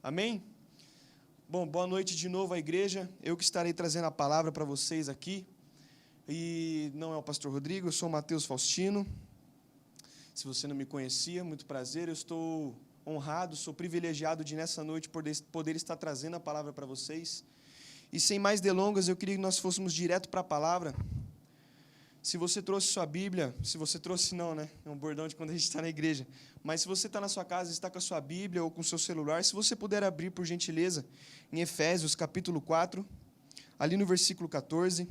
Amém? Bom, boa noite de novo à igreja. Eu que estarei trazendo a palavra para vocês aqui. E não é o pastor Rodrigo, eu sou o Mateus Faustino. Se você não me conhecia, muito prazer. Eu estou honrado, sou privilegiado de nessa noite poder estar trazendo a palavra para vocês. E sem mais delongas, eu queria que nós fôssemos direto para a palavra. Se você trouxe sua Bíblia, se você trouxe não, né? É um bordão de quando a gente está na igreja. Mas se você está na sua casa, está com a sua Bíblia ou com o seu celular, se você puder abrir, por gentileza, em Efésios, capítulo 4, ali no versículo 14. Eu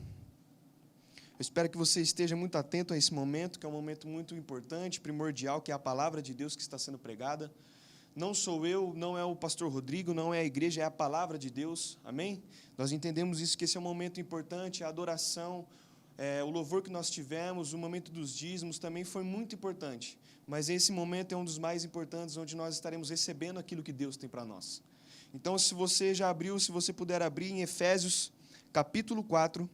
espero que você esteja muito atento a esse momento, que é um momento muito importante, primordial, que é a palavra de Deus que está sendo pregada. Não sou eu, não é o pastor Rodrigo, não é a igreja, é a palavra de Deus. Amém? Nós entendemos isso, que esse é um momento importante, a adoração, o louvor que nós tivemos, o momento dos dízimos também foi muito importante. Mas esse momento é um dos mais importantes, onde nós estaremos recebendo aquilo que Deus tem para nós. Então, se você já abriu, se você puder abrir em Efésios, capítulo 4,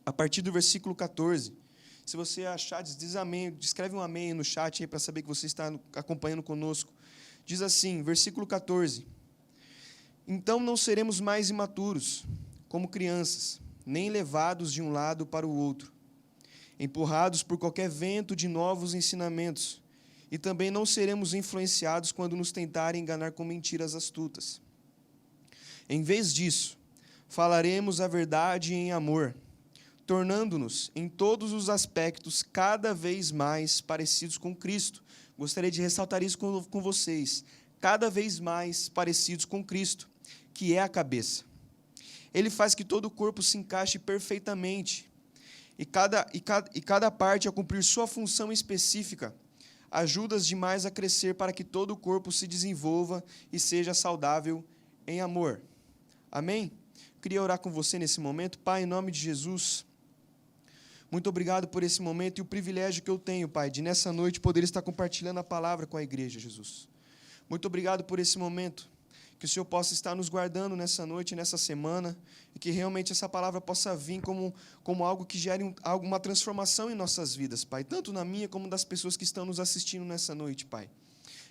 a partir do versículo 14. Se você achar, diz amém, escreve um amém no chat aí para saber que você está acompanhando conosco. Diz assim, versículo 14. Então não seremos mais imaturos, como crianças, nem levados de um lado para o outro, empurrados por qualquer vento de novos ensinamentos, e também não seremos influenciados quando nos tentarem enganar com mentiras astutas. Em vez disso, falaremos a verdade em amor, tornando-nos, em todos os aspectos, cada vez mais parecidos com Cristo. Gostaria de ressaltar isso com vocês. Cada vez mais parecidos com Cristo, que é a cabeça. Ele faz que todo o corpo se encaixe perfeitamente, e cada parte, ao cumprir sua função específica, ajuda as demais a crescer para que todo o corpo se desenvolva e seja saudável em amor. Amém? Queria orar com você nesse momento. Pai, em nome de Jesus, muito obrigado por esse momento e o privilégio que eu tenho, Pai, de nessa noite poder estar compartilhando a palavra com a igreja, Jesus. Muito obrigado por esse momento. Que o Senhor possa estar nos guardando nessa noite, nessa semana, e que realmente essa palavra possa vir como algo que gere uma transformação em nossas vidas, Pai, tanto na minha como das pessoas que estão nos assistindo nessa noite, Pai.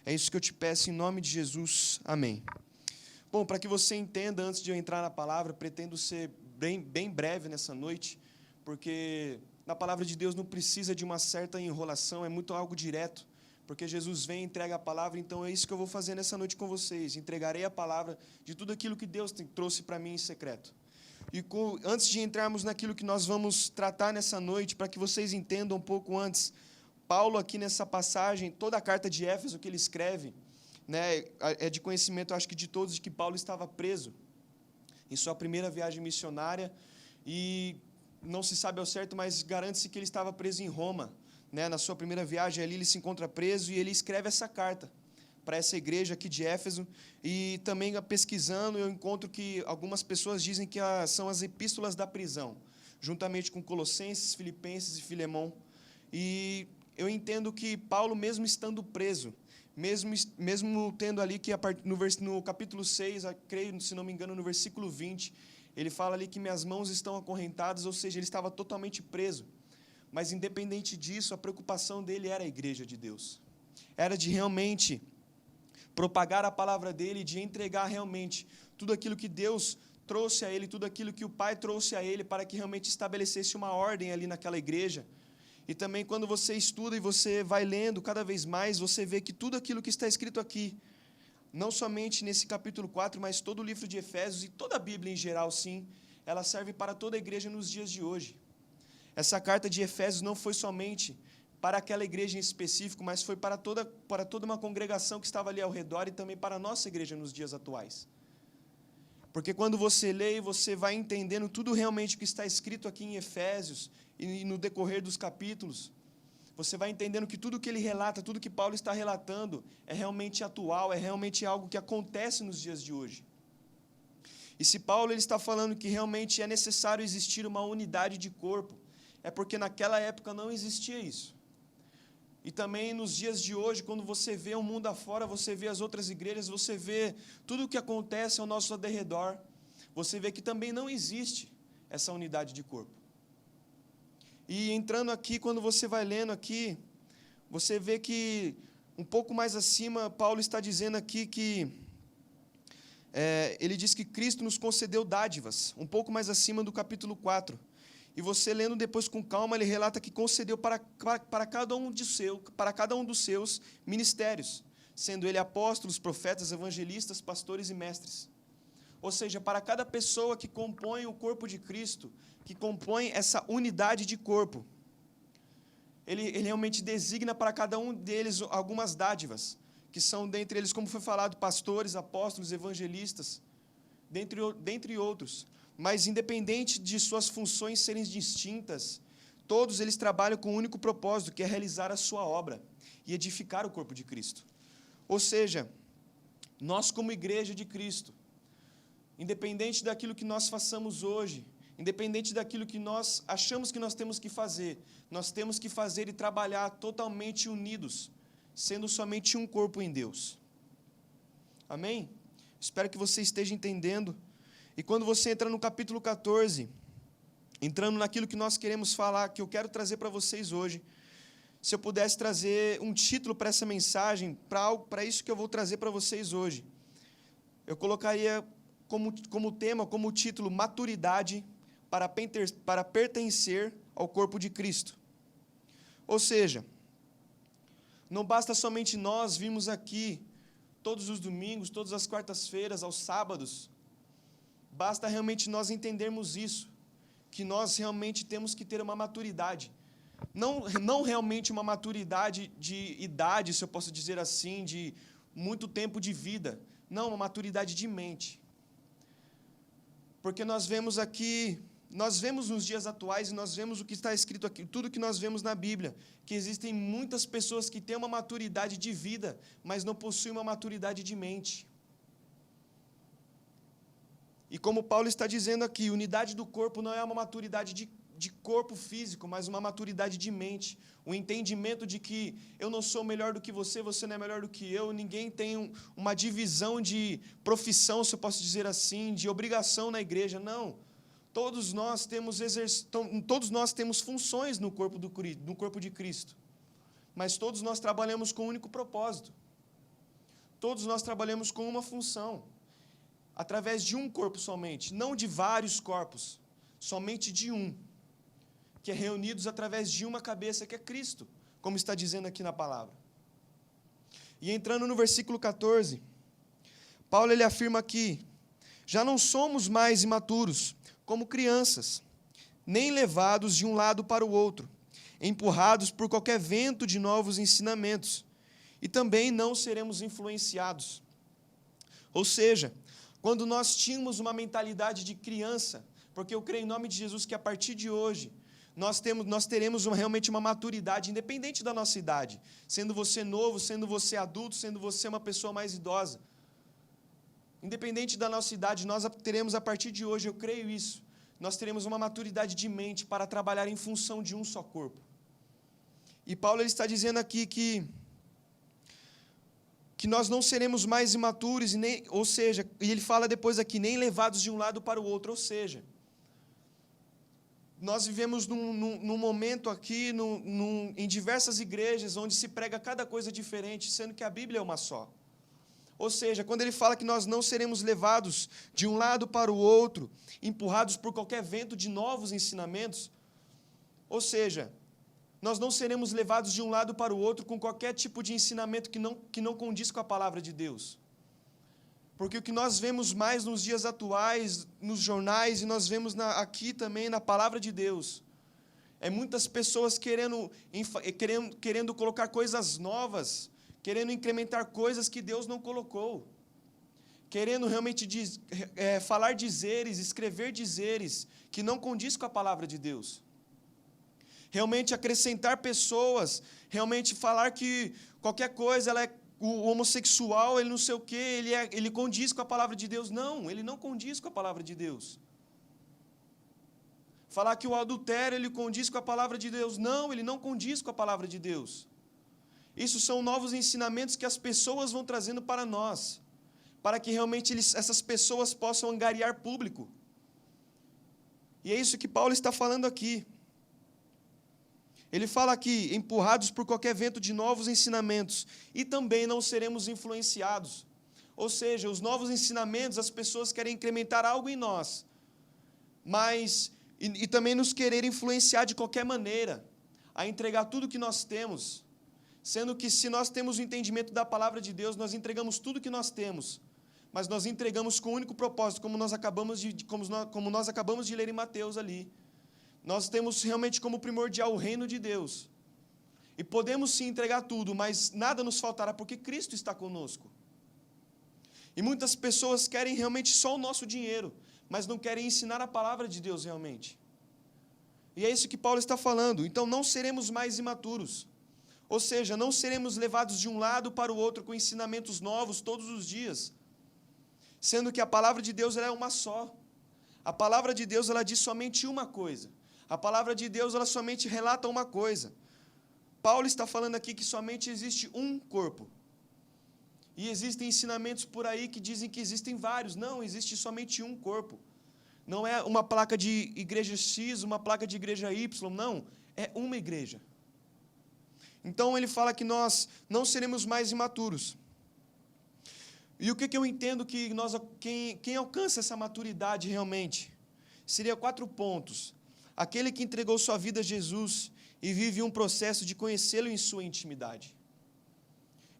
É isso que eu te peço em nome de Jesus. Amém. Bom, para que você entenda, antes de eu entrar na palavra, pretendo ser bem breve nessa noite, porque na palavra de Deus não precisa de uma certa enrolação, é muito algo direto. Porque Jesus vem e entrega a palavra, então é isso que eu vou fazer nessa noite com vocês. Entregarei a palavra de tudo aquilo que Deus trouxe para mim em secreto. E antes de entrarmos naquilo que nós vamos tratar nessa noite, para que vocês entendam um pouco antes, Paulo aqui nessa passagem, toda a carta de Éfeso que ele escreve, né, é de conhecimento, acho que de todos, de que Paulo estava preso em sua primeira viagem missionária, e não se sabe ao certo, mas garante-se que ele estava preso em Roma. Na sua primeira viagem ali, ele se encontra preso e ele escreve essa carta para essa igreja aqui de Éfeso. E também, pesquisando, eu encontro que algumas pessoas dizem que são as epístolas da prisão, juntamente com Colossenses, Filipenses e Filemão. E eu entendo que Paulo, mesmo estando preso, mesmo tendo ali que no capítulo 6, creio, se não me engano, no versículo 20, ele fala ali que minhas mãos estão acorrentadas, ou seja, ele estava totalmente preso. Mas, independente disso, a preocupação dele era a igreja de Deus. Era de realmente propagar a palavra dele, de entregar realmente tudo aquilo que Deus trouxe a ele, tudo aquilo que o Pai trouxe a ele, para que realmente estabelecesse uma ordem ali naquela igreja. E também, quando você estuda e você vai lendo cada vez mais, você vê que tudo aquilo que está escrito aqui, não somente nesse capítulo 4, mas todo o livro de Efésios e toda a Bíblia em geral, sim, ela serve para toda a igreja nos dias de hoje. Essa carta de Efésios não foi somente para aquela igreja em específico, mas foi para toda uma congregação que estava ali ao redor e também para a nossa igreja nos dias atuais. Porque quando você lê, você vai entendendo tudo realmente que está escrito aqui em Efésios e no decorrer dos capítulos, você vai entendendo que tudo que ele relata, tudo que Paulo está relatando é realmente atual, é realmente algo que acontece nos dias de hoje. E se Paulo ele está falando que realmente é necessário existir uma unidade de corpo, é porque naquela época não existia isso. E também nos dias de hoje, quando você vê o mundo afora, você vê as outras igrejas, você vê tudo o que acontece ao nosso derredor, você vê que também não existe essa unidade de corpo. E entrando aqui, quando você vai lendo aqui, você vê que um pouco mais acima, Paulo está dizendo aqui que ele diz que Cristo nos concedeu dádivas, um pouco mais acima do capítulo 4. E você lendo depois com calma, ele relata que concedeu para cada um dos seus ministérios, sendo ele apóstolos, profetas, evangelistas, pastores e mestres. Ou seja, para cada pessoa que compõe o corpo de Cristo, que compõe essa unidade de corpo, ele realmente designa para cada um deles algumas dádivas, que são dentre eles, como foi falado, pastores, apóstolos, evangelistas, dentre outros. Mas independente de suas funções serem distintas, todos eles trabalham com um único propósito, que é realizar a sua obra e edificar o corpo de Cristo. Ou seja, nós como igreja de Cristo, independente daquilo que nós façamos hoje, independente daquilo que nós achamos que nós temos que fazer, nós temos que fazer e trabalhar totalmente unidos, sendo somente um corpo em Deus. Amém? Espero que você esteja entendendo. E quando você entra no capítulo 14, entrando naquilo que nós queremos falar, que eu quero trazer para vocês hoje, se eu pudesse trazer um título para essa mensagem, para isso que eu vou trazer para vocês hoje, eu colocaria como tema, como título, maturidade para pertencer ao corpo de Cristo. Ou seja, não basta somente nós virmos aqui todos os domingos, todas as quartas-feiras, aos sábados, basta realmente nós entendermos isso, que nós realmente temos que ter uma maturidade. Não realmente uma maturidade de idade, se eu posso dizer assim, de muito tempo de vida. Não, uma maturidade de mente. Porque nós vemos nos dias atuais, e nós vemos o que está escrito aqui, tudo que nós vemos na Bíblia, que existem muitas pessoas que têm uma maturidade de vida, mas não possuem uma maturidade de mente. E como Paulo está dizendo aqui, unidade do corpo não é uma maturidade de corpo físico, mas uma maturidade de mente. O entendimento de que eu não sou melhor do que você, você não é melhor do que eu, ninguém tem uma divisão de profissão, se eu posso dizer assim, de obrigação na igreja, não. Todos nós temos funções no corpo de Cristo, mas todos nós trabalhamos com um único propósito. Todos nós trabalhamos com uma função, através de um corpo somente, não de vários corpos, somente de um, que é reunidos através de uma cabeça, que é Cristo, como está dizendo aqui na palavra. E entrando no versículo 14, Paulo ele afirma que já não somos mais imaturos, como crianças, nem levados de um lado para o outro, empurrados por qualquer vento de novos ensinamentos, e também não seremos influenciados. Ou seja, quando nós tínhamos uma mentalidade de criança, porque eu creio em nome de Jesus que a partir de hoje, nós teremos realmente uma maturidade, independente da nossa idade, sendo você novo, sendo você adulto, sendo você uma pessoa mais idosa. Independente da nossa idade, nós teremos a partir de hoje, eu creio isso, nós teremos uma maturidade de mente para trabalhar em função de um só corpo. E Paulo ele está dizendo aqui que nós não seremos mais imaturos, e ele fala depois aqui, nem levados de um lado para o outro, ou seja, nós vivemos num momento aqui, em diversas igrejas, onde se prega cada coisa diferente, sendo que a Bíblia é uma só. Ou seja, quando ele fala que nós não seremos levados de um lado para o outro, empurrados por qualquer vento de novos ensinamentos, ou seja, nós não seremos levados de um lado para o outro com qualquer tipo de ensinamento que não condiz com a palavra de Deus. Porque o que nós vemos mais nos dias atuais, nos jornais, e nós vemos aqui também na palavra de Deus, é muitas pessoas querendo colocar coisas novas, querendo incrementar coisas que Deus não colocou, querendo realmente falar dizeres, escrever dizeres, que não condiz com a palavra de Deus. Realmente acrescentar pessoas, realmente falar que qualquer coisa, o homossexual, ele não sei o quê, ele condiz com a palavra de Deus. Não, ele não condiz com a palavra de Deus. Falar que o adultério, ele condiz com a palavra de Deus. Não, ele não condiz com a palavra de Deus. Isso são novos ensinamentos que as pessoas vão trazendo para nós, para que realmente essas pessoas possam angariar público. E é isso que Paulo está falando aqui. Ele fala aqui, empurrados por qualquer vento de novos ensinamentos, e também não seremos influenciados. Ou seja, os novos ensinamentos, as pessoas querem incrementar algo em nós, mas e também nos querer influenciar de qualquer maneira, a entregar tudo que nós temos, sendo que se nós temos o entendimento da palavra de Deus, nós entregamos tudo que nós temos, mas nós entregamos com o único propósito, como nós acabamos de ler em Mateus ali. Nós temos realmente como primordial o reino de Deus. E podemos sim entregar tudo, mas nada nos faltará, porque Cristo está conosco. E muitas pessoas querem realmente só o nosso dinheiro, mas não querem ensinar a palavra de Deus realmente. E é isso que Paulo está falando. Então não seremos mais imaturos. Ou seja, não seremos levados de um lado para o outro com ensinamentos novos todos os dias. Sendo que a palavra de Deus ela é uma só. A palavra de Deus ela diz somente uma coisa. A palavra de Deus ela somente relata uma coisa. Paulo está falando aqui que somente existe um corpo. E existem ensinamentos por aí que dizem que existem vários. Não, existe somente um corpo. Não é uma placa de igreja X, uma placa de igreja Y, não. É uma igreja. Então ele fala que nós não seremos mais imaturos. E o que eu entendo que quem alcança essa maturidade realmente? Seria 4 pontos. Aquele que entregou sua vida a Jesus e vive um processo de conhecê-lo em sua intimidade.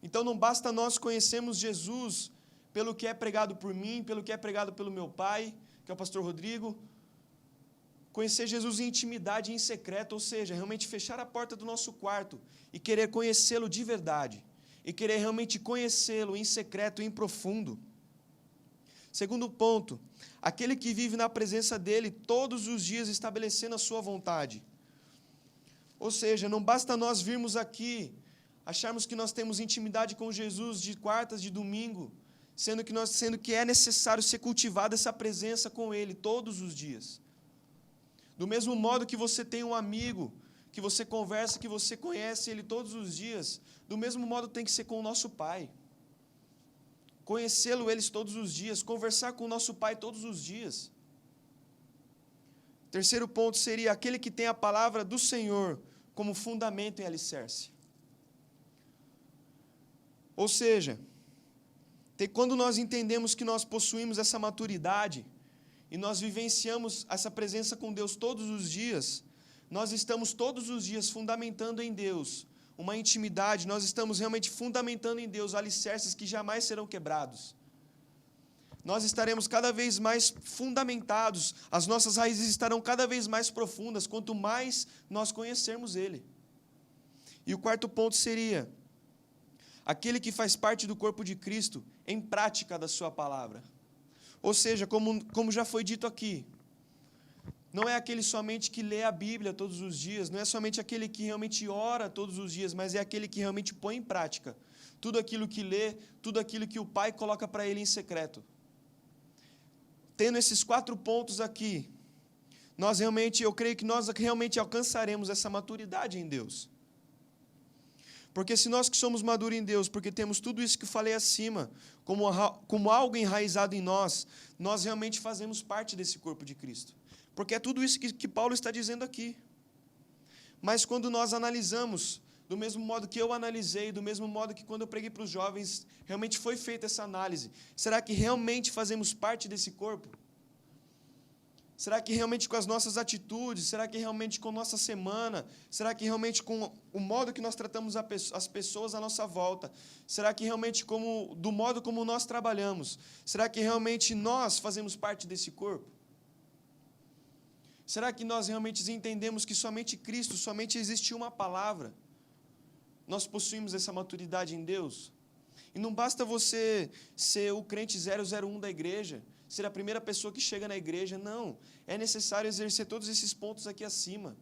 Então não basta nós conhecermos Jesus pelo que é pregado por mim, pelo que é pregado pelo meu pai, que é o pastor Rodrigo. Conhecer Jesus em intimidade e em secreto, ou seja, realmente fechar a porta do nosso quarto e querer conhecê-lo de verdade. E querer realmente conhecê-lo em secreto e em profundo. Segundo ponto, aquele que vive na presença dele todos os dias estabelecendo a sua vontade. Ou seja, não basta nós virmos aqui, acharmos que nós temos intimidade com Jesus de quartas, de domingo, sendo que é necessário ser cultivada essa presença com ele todos os dias. Do mesmo modo que você tem um amigo, que você conversa, que você conhece ele todos os dias, do mesmo modo tem que ser com o nosso Pai. Conhecê-lo eles todos os dias, conversar com o nosso Pai todos os dias. Terceiro ponto seria aquele que tem a palavra do Senhor como fundamento e alicerce. Ou seja, quando nós entendemos que nós possuímos essa maturidade e nós vivenciamos essa presença com Deus todos os dias, nós estamos todos os dias fundamentando em Deus uma intimidade, nós estamos realmente fundamentando em Deus alicerces que jamais serão quebrados. Nós estaremos cada vez mais fundamentados, as nossas raízes estarão cada vez mais profundas, quanto mais nós conhecermos Ele. E o quarto ponto seria aquele que faz parte do corpo de Cristo em prática da sua palavra. Ou seja, como já foi dito aqui, não é aquele somente que lê a Bíblia todos os dias, não é somente aquele que realmente ora todos os dias, mas é aquele que realmente põe em prática tudo aquilo que lê, tudo aquilo que o Pai coloca para ele em secreto. Tendo esses 4 pontos aqui, eu creio que nós realmente alcançaremos essa maturidade em Deus. Porque se nós que somos maduros em Deus, porque temos tudo isso que eu falei acima, como algo enraizado em nós realmente fazemos parte desse corpo de Cristo. Porque é tudo isso que Paulo está dizendo aqui. Mas quando nós analisamos, do mesmo modo que eu analisei, do mesmo modo que quando eu preguei para os jovens, realmente foi feita essa análise. Será que realmente fazemos parte desse corpo? Será que realmente com as nossas atitudes? Será que realmente com nossa semana? Será que realmente com o modo que nós tratamos as pessoas à nossa volta? Será que realmente do modo como nós trabalhamos? Será que realmente nós fazemos parte desse corpo? Será que nós realmente entendemos que somente Cristo, somente existe uma palavra? Nós possuímos essa maturidade em Deus? E não basta você ser o crente 001 da igreja, ser a primeira pessoa que chega na igreja, não. É necessário exercer todos esses pontos aqui acima,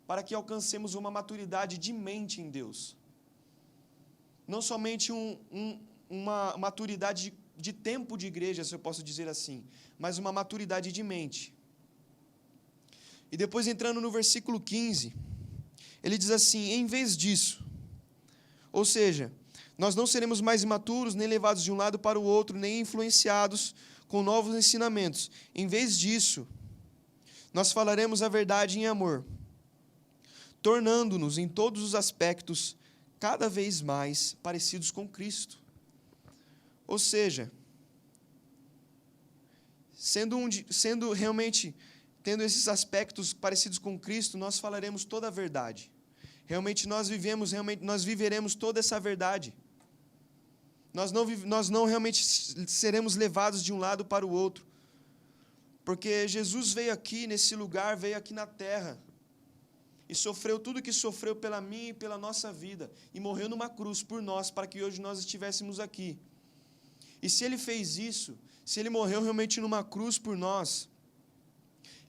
para que alcancemos uma maturidade de mente em Deus. Não somente uma maturidade de tempo de igreja, se eu posso dizer assim, mas uma maturidade de mente. E depois, entrando no versículo 15, ele diz assim: em vez disso, ou seja, nós não seremos mais imaturos, nem levados de um lado para o outro, nem influenciados com novos ensinamentos. Em vez disso, nós falaremos a verdade em amor, tornando-nos em todos os aspectos cada vez mais parecidos com Cristo. Ou seja, sendo realmente, tendo esses aspectos parecidos com Cristo, nós falaremos toda a verdade. Realmente nós viveremos toda essa verdade. Nós não realmente seremos levados de um lado para o outro. Porque Jesus veio aqui nesse lugar, veio aqui na terra, e sofreu tudo o que sofreu pela minha e pela nossa vida, e morreu numa cruz por nós, para que hoje nós estivéssemos aqui. E se Ele fez isso, se Ele morreu realmente numa cruz por nós,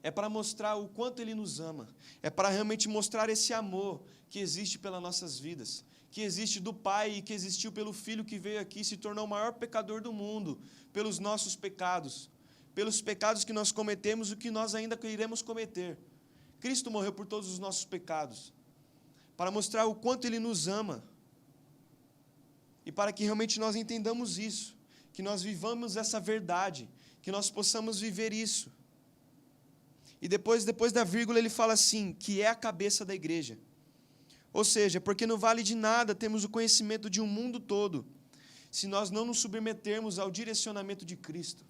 é para mostrar o quanto Ele nos ama, é para realmente mostrar esse amor que existe pelas nossas vidas, que existe do Pai e que existiu pelo Filho que veio aqui e se tornou o maior pecador do mundo, pelos nossos pecados, pelos pecados que nós cometemos e que nós ainda iremos cometer. Cristo morreu por todos os nossos pecados, para mostrar o quanto Ele nos ama, e para que realmente nós entendamos isso, que nós vivamos essa verdade, que nós possamos viver isso. E depois da vírgula ele fala assim, que é a cabeça da igreja. Ou seja, porque não vale de nada termos o conhecimento de um mundo todo, se nós não nos submetermos ao direcionamento de Cristo.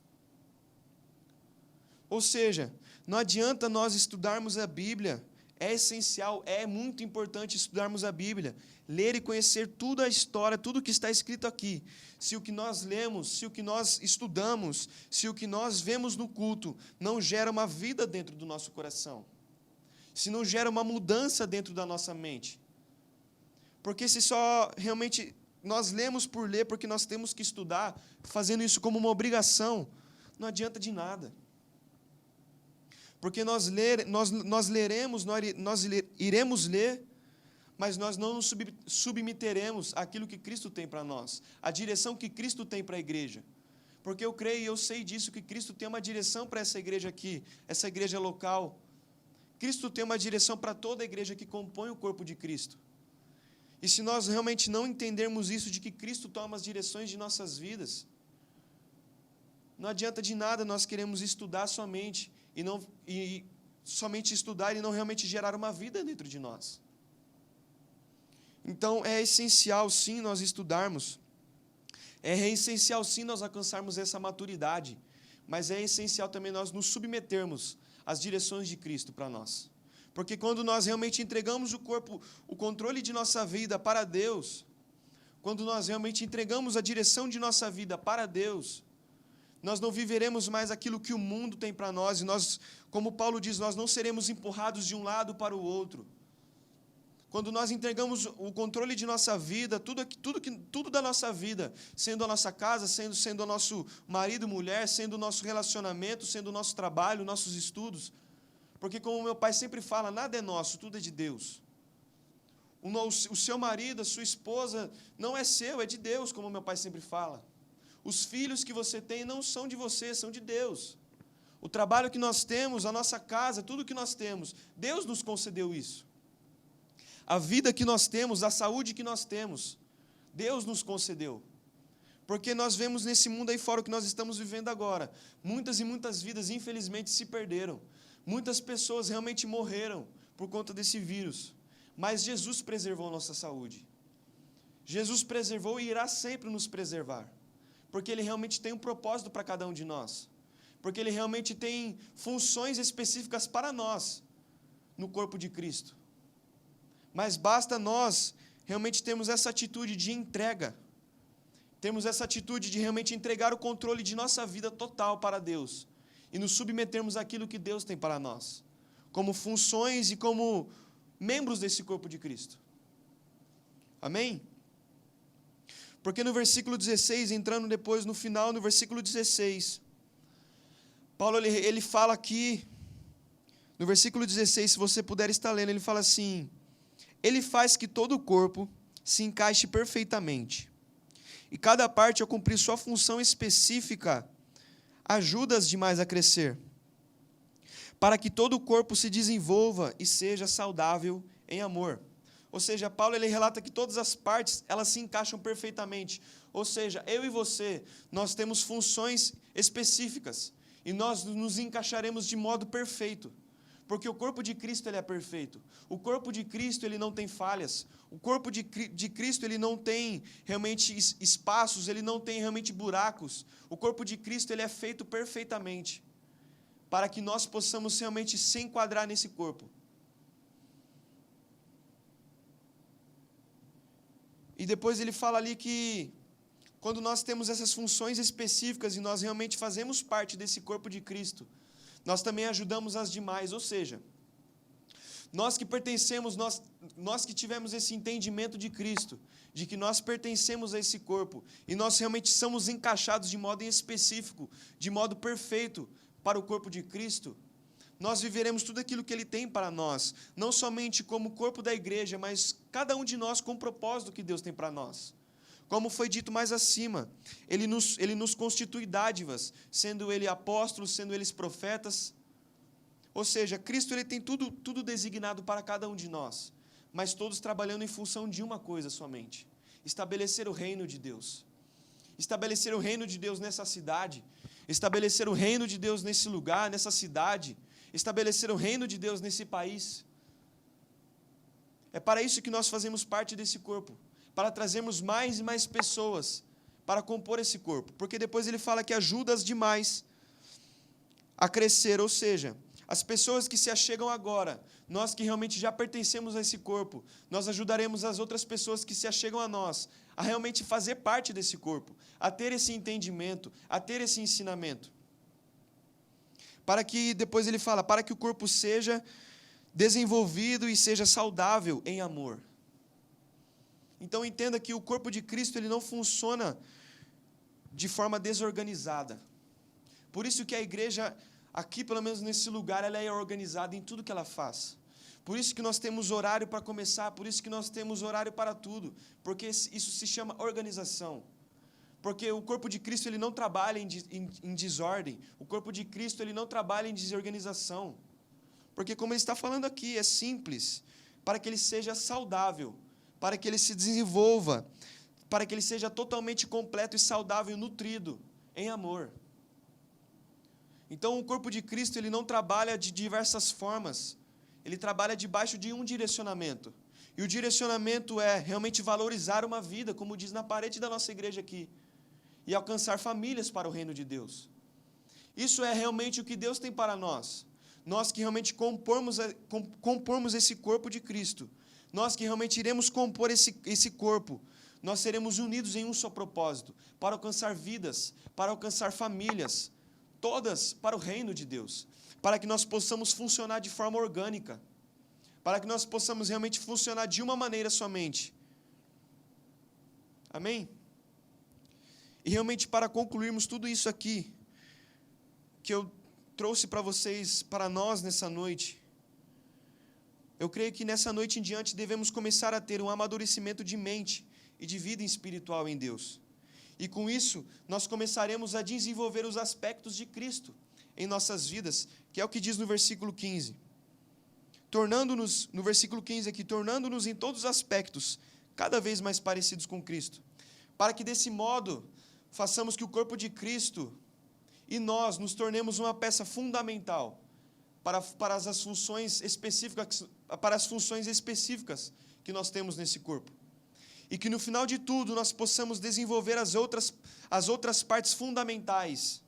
Ou seja, não adianta nós estudarmos a Bíblia, é essencial, é muito importante estudarmos a Bíblia, ler e conhecer toda a história, tudo o que está escrito aqui. Se o que nós lemos, se o que nós estudamos, se o que nós vemos no culto não gera uma vida dentro do nosso coração, se não gera uma mudança dentro da nossa mente. Porque se só realmente nós lemos por ler, porque nós temos que estudar, fazendo isso como uma obrigação, não adianta de nada. Porque nós iremos ler, mas nós não nos submeteremos àquilo que Cristo tem para nós, à direção que Cristo tem para a igreja. Porque eu creio e eu sei disso, que Cristo tem uma direção para essa igreja aqui, essa igreja local. Cristo tem uma direção para toda a igreja que compõe o corpo de Cristo. E se nós realmente não entendermos isso, de que Cristo toma as direções de nossas vidas, não adianta de nada nós queremos estudar somente, e somente estudar e não realmente gerar uma vida dentro de nós. Então, é essencial sim nós estudarmos, é essencial sim nós alcançarmos essa maturidade, mas é essencial também nós nos submetermos às direções de Cristo para nós. Porque quando nós realmente entregamos o controle de nossa vida para Deus, quando nós realmente entregamos a direção de nossa vida para Deus, nós não viveremos mais aquilo que o mundo tem para nós, e nós, como Paulo diz, nós não seremos empurrados de um lado para o outro. Quando nós entregamos o controle de nossa vida, tudo da nossa vida, sendo a nossa casa, sendo o nosso marido, mulher, sendo o nosso relacionamento, sendo o nosso trabalho, nossos estudos, porque como meu pai sempre fala, nada é nosso, tudo é de Deus. O seu marido, a sua esposa, não é seu, é de Deus, como meu pai sempre fala. Os filhos que você tem não são de você, são de Deus. O trabalho que nós temos, a nossa casa, tudo que nós temos, Deus nos concedeu isso. A vida que nós temos, a saúde que nós temos, Deus nos concedeu. Porque nós vemos nesse mundo aí fora o que nós estamos vivendo agora. Muitas e muitas vidas, infelizmente, se perderam. Muitas pessoas realmente morreram por conta desse vírus. Mas Jesus preservou a nossa saúde. Jesus preservou e irá sempre nos preservar. Porque Ele realmente tem um propósito para cada um de nós. Porque Ele realmente tem funções específicas para nós no corpo de Cristo. Mas basta nós realmente termos essa atitude de entrega. Temos essa atitude de realmente entregar o controle de nossa vida total para Deus. E nos submetermos àquilo que Deus tem para nós. Como funções e como membros desse corpo de Cristo. Amém? Porque no versículo 16, entrando depois no final, no versículo 16, Paulo ele fala aqui, no versículo 16, se você puder estar lendo, ele fala assim: Ele faz que todo o corpo se encaixe perfeitamente, e cada parte, ao cumprir sua função específica, ajuda as demais a crescer, para que todo o corpo se desenvolva e seja saudável em amor. Ou seja, Paulo ele relata que todas as partes elas se encaixam perfeitamente. Ou seja, eu e você, nós temos funções específicas e nós nos encaixaremos de modo perfeito. Porque o corpo de Cristo ele é perfeito. O corpo de Cristo ele não tem falhas. O corpo de Cristo ele não tem realmente espaços, ele não tem realmente buracos. O corpo de Cristo ele é feito perfeitamente para que nós possamos realmente se enquadrar nesse corpo. E depois ele fala ali que quando nós temos essas funções específicas e nós realmente fazemos parte desse corpo de Cristo, nós também ajudamos as demais, ou seja, nós que pertencemos, nós que tivemos esse entendimento de Cristo, de que nós pertencemos a esse corpo, e nós realmente somos encaixados de modo específico, de modo perfeito para o corpo de Cristo, nós viveremos tudo aquilo que Ele tem para nós, não somente como corpo da igreja, mas cada um de nós com o propósito que Deus tem para nós. Como foi dito mais acima, Ele nos constitui dádivas, sendo Ele apóstolos, sendo eles profetas. Ou seja, Cristo ele tem tudo designado para cada um de nós, mas todos trabalhando em função de uma coisa somente: estabelecer o reino de Deus. Estabelecer o reino de Deus nessa cidade, estabelecer o reino de Deus nesse lugar, nessa cidade, estabelecer o reino de Deus nesse país. É para isso que nós fazemos parte desse corpo, para trazermos mais e mais pessoas para compor esse corpo, porque depois ele fala que ajuda as demais a crescer, ou seja, as pessoas que se achegam agora, nós que realmente já pertencemos a esse corpo, nós ajudaremos as outras pessoas que se achegam a nós, a realmente fazer parte desse corpo, a ter esse entendimento, a ter esse ensinamento. Para que, depois ele fala, para que o corpo seja desenvolvido e seja saudável em amor. Então entenda que o corpo de Cristo ele não funciona de forma desorganizada. Por isso que a igreja, aqui pelo menos nesse lugar, ela é organizada em tudo que ela faz. Por isso que nós temos horário para começar, por isso que nós temos horário para tudo, porque isso se chama organização. Porque o corpo de Cristo ele não trabalha em desordem, o corpo de Cristo ele não trabalha em desorganização. Porque como ele está falando aqui, é simples, para que ele seja saudável, para que ele se desenvolva, para que ele seja totalmente completo e saudável e nutrido em amor. Então, o corpo de Cristo ele não trabalha de diversas formas, ele trabalha debaixo de um direcionamento. E o direcionamento é realmente valorizar uma vida, como diz na parede da nossa igreja aqui, e alcançar famílias para o reino de Deus. Isso é realmente o que Deus tem para nós. Nós que realmente compormos esse corpo de Cristo, nós que realmente iremos compor esse corpo, nós seremos unidos em um só propósito, para alcançar vidas, para alcançar famílias, todas para o reino de Deus, para que nós possamos funcionar de forma orgânica, para que nós possamos realmente funcionar de uma maneira somente. Amém? E realmente para concluirmos tudo isso aqui, que eu trouxe para vocês, para nós nessa noite, eu creio que nessa noite em diante devemos começar a ter um amadurecimento de mente e de vida espiritual em Deus. E com isso, nós começaremos a desenvolver os aspectos de Cristo em nossas vidas, que é o que diz no versículo 15. No versículo 15 aqui, tornando-nos em todos os aspectos cada vez mais parecidos com Cristo, para que desse modo façamos que o corpo de Cristo e nós nos tornemos uma peça fundamental para as funções específicas que nós temos nesse corpo. E que no final de tudo nós possamos desenvolver as outras partes fundamentais,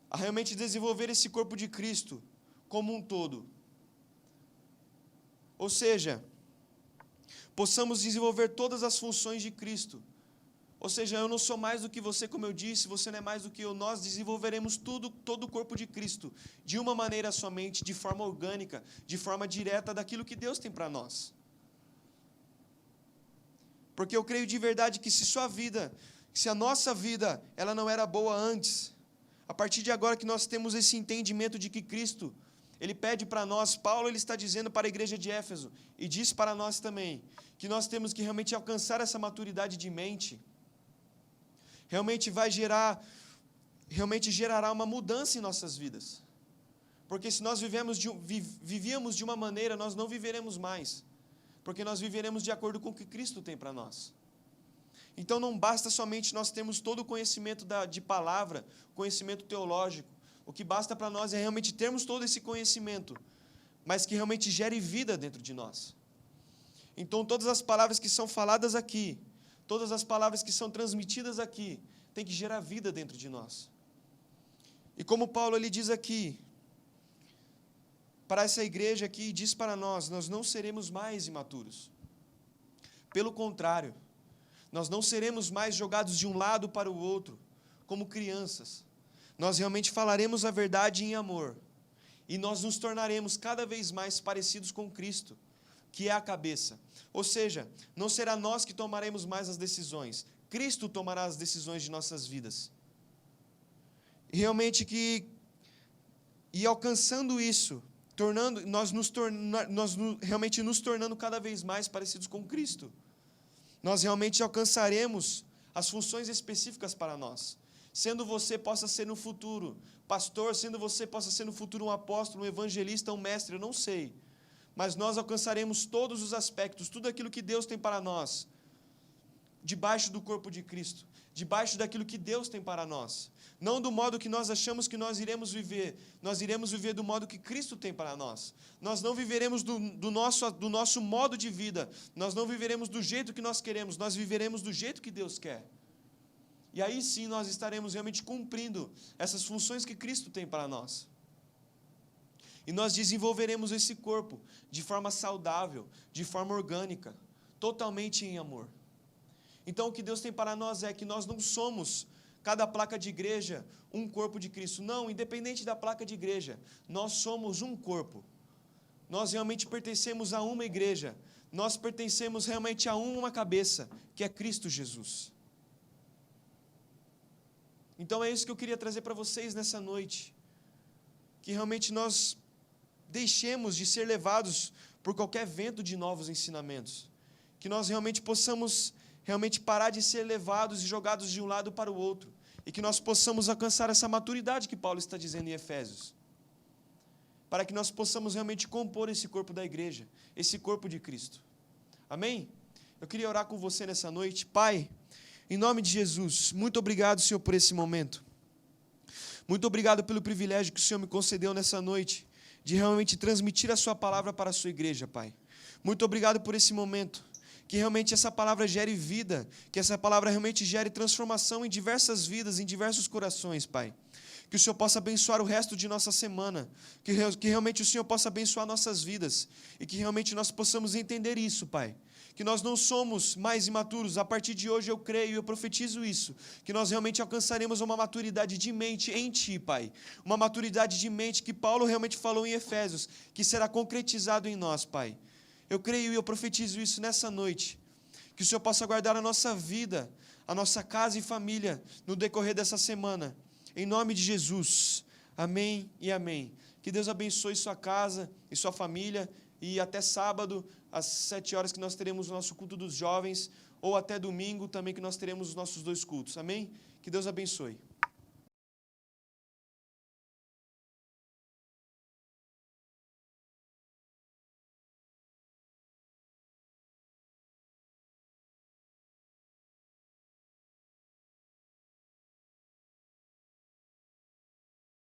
a realmente desenvolver esse corpo de Cristo como um todo. Ou seja, possamos desenvolver todas as funções de Cristo. Ou seja, eu não sou mais do que você, como eu disse, você não é mais do que eu, nós desenvolveremos todo o corpo de Cristo, de uma maneira somente, de forma orgânica, de forma direta daquilo que Deus tem para nós. Porque eu creio de verdade que se a nossa vida, ela não era boa antes, a partir de agora que nós temos esse entendimento de que Cristo, Ele pede para nós, Paulo ele está dizendo para a igreja de Éfeso, e diz para nós também, que nós temos que realmente alcançar essa maturidade de mente, realmente gerará uma mudança em nossas vidas. Porque se nós vivíamos de uma maneira, nós não viveremos mais. Porque nós viveremos de acordo com o que Cristo tem para nós. Então não basta somente nós termos todo o conhecimento de palavra, conhecimento teológico, O que basta para nós é realmente termos todo esse conhecimento, mas que realmente gere vida dentro de nós. Então, todas as palavras que são faladas aqui, todas as palavras que são transmitidas aqui, tem que gerar vida dentro de nós. E como Paulo ele diz aqui, para essa igreja aqui, diz para nós não seremos mais imaturos. Pelo contrário, nós não seremos mais jogados de um lado para o outro, como crianças. Nós realmente falaremos a verdade em amor. E nós nos tornaremos cada vez mais parecidos com Cristo, que é a cabeça. Ou seja, não será nós que tomaremos mais as decisões. Cristo tomará as decisões de nossas vidas. E realmente alcançando isso, realmente nos tornando cada vez mais parecidos com Cristo. Nós realmente alcançaremos as funções específicas para nós. Sendo você possa ser no futuro pastor, sendo você possa ser no futuro um apóstolo, um evangelista, um mestre, eu não sei. Mas nós alcançaremos todos os aspectos, tudo aquilo que Deus tem para nós, debaixo do corpo de Cristo, debaixo daquilo que Deus tem para nós. Não do modo que nós achamos que nós iremos viver do modo que Cristo tem para nós. Nós não viveremos do nosso modo de vida, nós não viveremos do jeito que nós queremos, nós viveremos do jeito que Deus quer. E aí sim nós estaremos realmente cumprindo essas funções que Cristo tem para nós. E nós desenvolveremos esse corpo de forma saudável, de forma orgânica, totalmente em amor. Então o que Deus tem para nós é que nós não somos, cada placa de igreja, um corpo de Cristo. Não, independente da placa de igreja, nós somos um corpo. Nós realmente pertencemos a uma igreja. Nós pertencemos realmente a uma cabeça, que é Cristo Jesus. Então é isso que eu queria trazer para vocês nessa noite. Que realmente nós deixemos de ser levados por qualquer vento de novos ensinamentos. Que nós realmente possamos parar de ser levados e jogados de um lado para o outro. E que nós possamos alcançar essa maturidade que Paulo está dizendo em Efésios. Para que nós possamos realmente compor esse corpo da igreja, esse corpo de Cristo. Amém? Eu queria orar com você nessa noite. Pai, em nome de Jesus, muito obrigado, Senhor, por esse momento. Muito obrigado pelo privilégio que o Senhor me concedeu nessa noite, de realmente transmitir a sua palavra para a sua igreja, Pai. Muito obrigado por esse momento, que realmente essa palavra gere vida, que essa palavra realmente gere transformação em diversas vidas, em diversos corações, Pai. Que o Senhor possa abençoar o resto de nossa semana, que realmente o Senhor possa abençoar nossas vidas, e que realmente nós possamos entender isso, Pai. Que nós não somos mais imaturos, a partir de hoje eu creio e eu profetizo isso, que nós realmente alcançaremos uma maturidade de mente em Ti, Pai, uma maturidade de mente que Paulo realmente falou em Efésios, que será concretizado em nós, Pai. Eu creio e eu profetizo isso nessa noite, que o Senhor possa guardar a nossa vida, a nossa casa e família no decorrer dessa semana, em nome de Jesus, amém e amém. Que Deus abençoe sua casa e sua família, e até sábado, às 7 horas que nós teremos o nosso culto dos jovens, ou até domingo também que nós teremos os nossos 2 cultos, amém? Que Deus abençoe.